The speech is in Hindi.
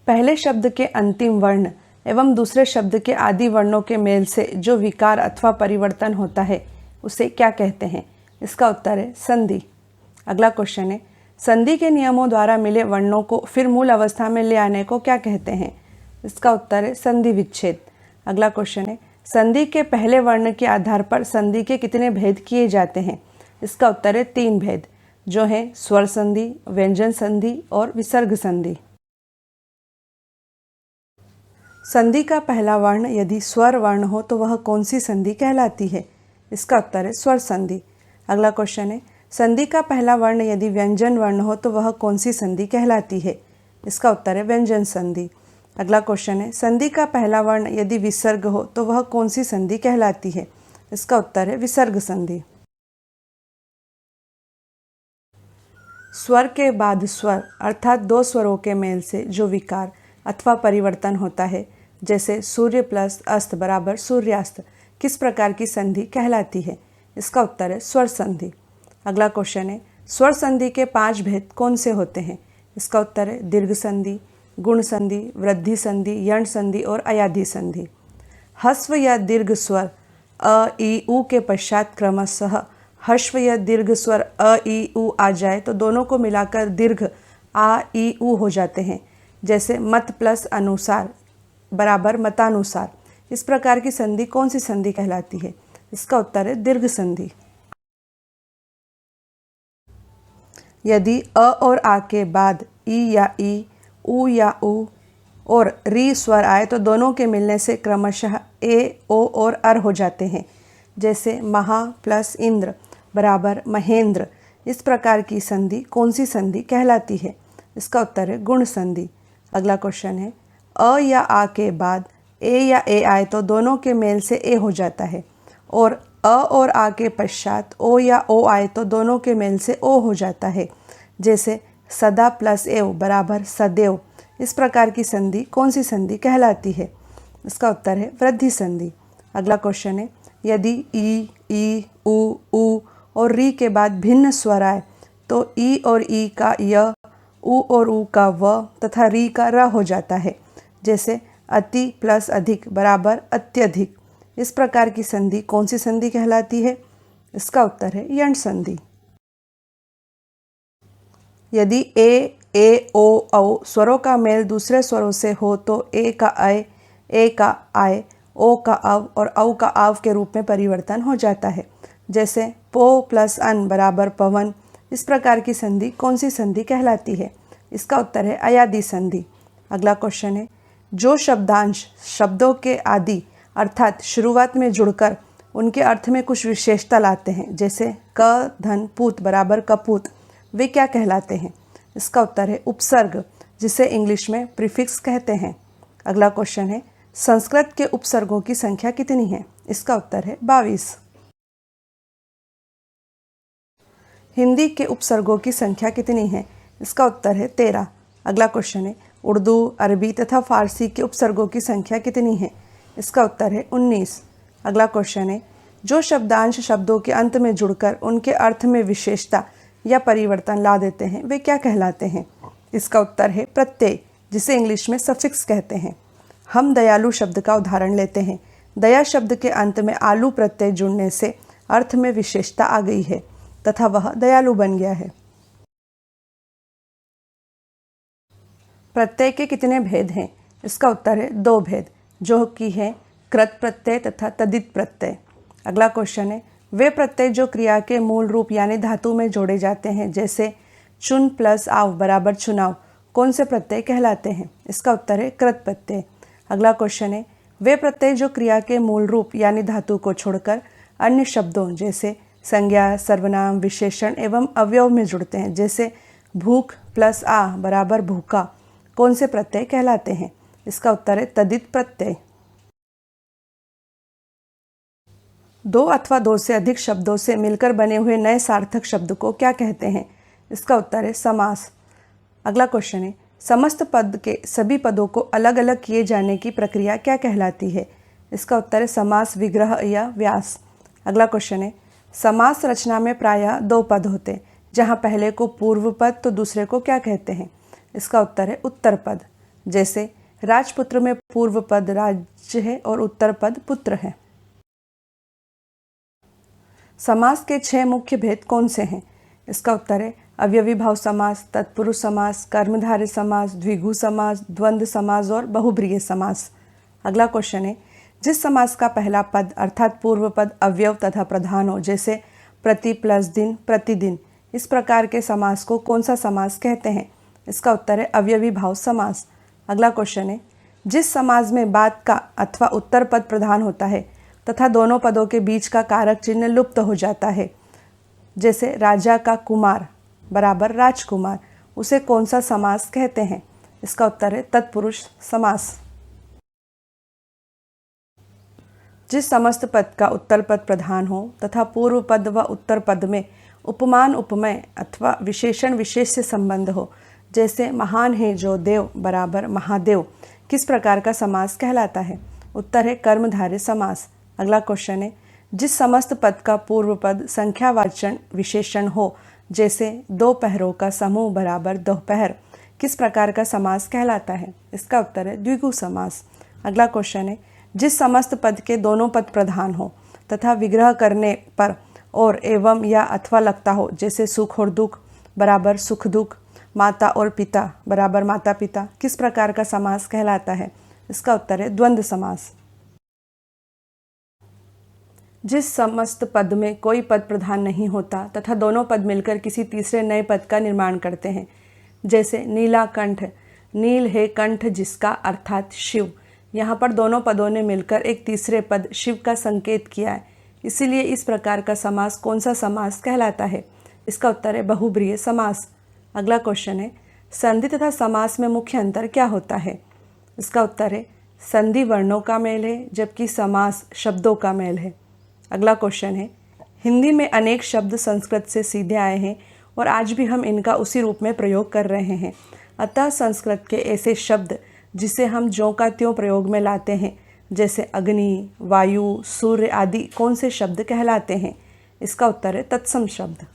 पहले शब्द के अंतिम वर्ण एवं दूसरे शब्द के आदि वर्णों के मेल से जो विकार अथवा परिवर्तन होता है उसे क्या कहते हैं? इसका उत्तर है संधि। अगला क्वेश्चन है, संधि के नियमों द्वारा मिले वर्णों को फिर मूल अवस्था में ले आने को क्या कहते हैं? इसका उत्तर है संधि विच्छेद। अगला क्वेश्चन है, संधि के पहले वर्ण के आधार पर संधि के कितने भेद किए जाते हैं? इसका उत्तर है 3 भेद, जो हैं स्वर संधि, व्यंजन संधि और विसर्ग संधि। संधि का पहला वर्ण यदि स्वर वर्ण हो तो वह कौन सी संधि कहलाती है? इसका उत्तर है स्वर संधि। अगला क्वेश्चन है, संधि का पहला वर्ण यदि व्यंजन वर्ण हो तो वह कौन सी संधि कहलाती है? इसका उत्तर है व्यंजन संधि। अगला क्वेश्चन है, संधि का पहला वर्ण यदि विसर्ग हो तो वह कौन सी संधि कहलाती है? इसका उत्तर है विसर्ग संधि। स्वर के बाद स्वर अर्थात 2 स्वरों के मेल से जो विकार अथवा परिवर्तन होता है, जैसे सूर्य प्लस अस्त बराबर सूर्यास्त, किस प्रकार की संधि कहलाती है? इसका उत्तर है स्वर संधि। अगला क्वेश्चन है, स्वर संधि के 5 भेद कौन से होते हैं? इसका उत्तर है दीर्घ संधि, गुण संधि, वृद्धि संधि, यण संधि और अयाधि संधि। ह्रस्व या दीर्घ स्वर अ ई उ के पश्चात क्रमशः ह्रस्व या दीर्घ स्वर अ ई उ आ जाए तो दोनों को मिलाकर दीर्घ आ ई उ हो जाते हैं, जैसे मत प्लस अनुसार बराबर मतानुसार। इस प्रकार की संधि कौन सी संधि कहलाती है? इसका उत्तर है दीर्घ संधि। यदि अ और आ के बाद ई या ई, उ या उ और री स्वर आए तो दोनों के मिलने से क्रमशः ए, ओ और अर हो जाते हैं, जैसे महा प्लस इंद्र बराबर महेंद्र। इस प्रकार की संधि कौन सी संधि कहलाती है? इसका उत्तर है गुण संधि। अगला क्वेश्चन है, अ या आ के बाद ए या ए आए तो दोनों के मेल से ए हो जाता है, और अ और आ के पश्चात ओ या ओ आए तो दोनों के मेल से ओ हो जाता है, जैसे सदा प्लस एव बराबर सदैव। इस प्रकार की संधि कौन सी संधि कहलाती है? इसका उत्तर है वृद्धि संधि। अगला क्वेश्चन है, यदि ई, उ और री के बाद भिन्न स्वर आए तो ई और ई का य, उ और उ का व तथा री का र हो जाता है, जैसे अति प्लस अधिक बराबर अत्यधिक। इस प्रकार की संधि कौन सी संधि कहलाती है? इसका उत्तर है यण संधि। यदि ए, ओ, औ स्वरों का मेल दूसरे स्वरों से हो तो ए का अय, ए का आय, ओ का अव और औ का आव के रूप में परिवर्तन हो जाता है, जैसे पो प्लस अन बराबर पवन। इस प्रकार की संधि कौन सी संधि कहलाती है? इसका उत्तर है अयादि संधि। अगला क्वेश्चन है, जो शब्दांश शब्दों के आदि अर्थात शुरुआत में जुड़कर उनके अर्थ में कुछ विशेषता लाते हैं, जैसे क धन पूत बराबर कपूत, वे क्या कहलाते हैं? इसका उत्तर है उपसर्ग, जिसे इंग्लिश में प्रीफिक्स कहते हैं। अगला क्वेश्चन है, संस्कृत के उपसर्गों की संख्या कितनी है? इसका उत्तर है 22। हिंदी के उपसर्गों की संख्या कितनी है? इसका उत्तर है 13। अगला क्वेश्चन है, उर्दू, अरबी तथा फारसी के उपसर्गों की संख्या कितनी है? इसका उत्तर है 19। अगला क्वेश्चन है, जो शब्दांश शब्दों के अंत में जुड़कर उनके अर्थ में विशेषता या परिवर्तन ला देते हैं, वे क्या कहलाते हैं? इसका उत्तर है प्रत्यय, जिसे इंग्लिश में सफिक्स कहते हैं। हम दयालु शब्द का उदाहरण लेते हैं। दया शब्द के अंत में आलू प्रत्यय जुड़ने से अर्थ में विशेषता आ गई है तथा वह दयालु बन गया है। प्रत्यय के कितने भेद हैं? इसका उत्तर है 2 भेद, जो कि है कृत प्रत्यय तथा तदित प्रत्यय। अगला क्वेश्चन है, वे प्रत्यय जो क्रिया के मूल रूप यानी धातु में जोड़े जाते हैं, जैसे चुन प्लस आव बराबर चुनाव, कौन से प्रत्यय कहलाते हैं? इसका उत्तर है कृत प्रत्यय। अगला क्वेश्चन है, वे प्रत्यय जो क्रिया के मूल रूप यानी धातु को छोड़कर अन्य शब्दों जैसे संज्ञा, सर्वनाम, विशेषण एवं अवयव में जुड़ते हैं, जैसे भूख प्लस आ बराबर भूखा, कौन से प्रत्यय कहलाते हैं? इसका उत्तर है तदित प्रत्यय। 2 अथवा 2 से अधिक शब्दों से मिलकर बने हुए नए सार्थक शब्द को क्या कहते हैं? इसका उत्तर है समास। अगला क्वेश्चन है, समस्त पद के सभी पदों को अलग अलग किए जाने की प्रक्रिया क्या कहलाती है? इसका उत्तर है समास विग्रह या व्यास। अगला क्वेश्चन है, समास रचना में प्रायः 2 पद होते हैं, जहाँ पहले को पूर्व पद तो दूसरे को क्या कहते हैं? इसका उत्तर है उत्तर पद। जैसे राजपुत्र में पूर्व पद राज्य है और उत्तर पद पुत्र है। समास के 6 मुख्य भेद कौन से हैं? इसका उत्तर है अवयवी भाव समास, तत्पुरुष समास, कर्मधारय समास, द्विगु समास, द्वंद्व समास और बहुब्रीहि समास। अगला क्वेश्चन है, जिस समास का पहला पद अर्थात पूर्व पद अवयव तथा प्रधान हो, जैसे प्रति प्लस दिन, प्रतिदिन, इस प्रकार के समास को कौन सा समास कहते हैं? इसका उत्तर है अवयवी भाव समास। अगला क्वेश्चन है, जिस समास में बाद का अथवा उत्तर पद प्रधान होता है तथा दोनों पदों के बीच का कारक चिन्ह लुप्त हो जाता है, जैसे राजा का कुमार बराबर राजकुमार, उसे कौन सा समास कहते हैं? इसका उत्तर है तत्पुरुष समास। जिस समस्त पद का उत्तर पद प्रधान हो तथा पूर्व पद व उत्तर पद में उपमान उपमेय अथवा विशेषण विशेष से संबंध हो, जैसे महान है जो देव बराबर महादेव, किस प्रकार का समास कहलाता है? उत्तर है कर्मधारय समास। अगला क्वेश्चन है, जिस समस्त पद का पूर्व पद संख्यावाचन विशेषण हो, जैसे दो पहरों का समूह बराबर दोपहर, किस प्रकार का समास कहलाता है? इसका उत्तर है द्विगु समास। अगला क्वेश्चन है, जिस समस्त पद के दोनों पद प्रधान हो तथा विग्रह करने पर और एवं या अथवा लगता हो, जैसे सुख और दुख बराबर सुख दुख, माता और पिता बराबर माता पिता, किस प्रकार का समास कहलाता है? इसका उत्तर है द्वंद्व समास। जिस समस्त पद में कोई पद प्रधान नहीं होता तथा दोनों पद मिलकर किसी तीसरे नए पद का निर्माण करते हैं, जैसे नीलाकंठ, नील है कंठ जिसका अर्थात शिव, यहाँ पर दोनों पदों ने मिलकर एक तीसरे पद शिव का संकेत किया है, इसीलिए इस प्रकार का समास कौन सा समास कहलाता है? इसका उत्तर है बहुब्रीहि समास। अगला क्वेश्चन है, संधि तथा समास में मुख्य अंतर क्या होता है? इसका उत्तर है संधि वर्णों का मेल है जबकि समास शब्दों का मेल है। अगला क्वेश्चन है, हिंदी में अनेक शब्द संस्कृत से सीधे आए हैं और आज भी हम इनका उसी रूप में प्रयोग कर रहे हैं, अतः संस्कृत के ऐसे शब्द जिसे हम ज्यों का त्यों प्रयोग में लाते हैं, जैसे अग्नि, वायु, सूर्य आदि, कौन से शब्द कहलाते हैं? इसका उत्तर है तत्सम शब्द।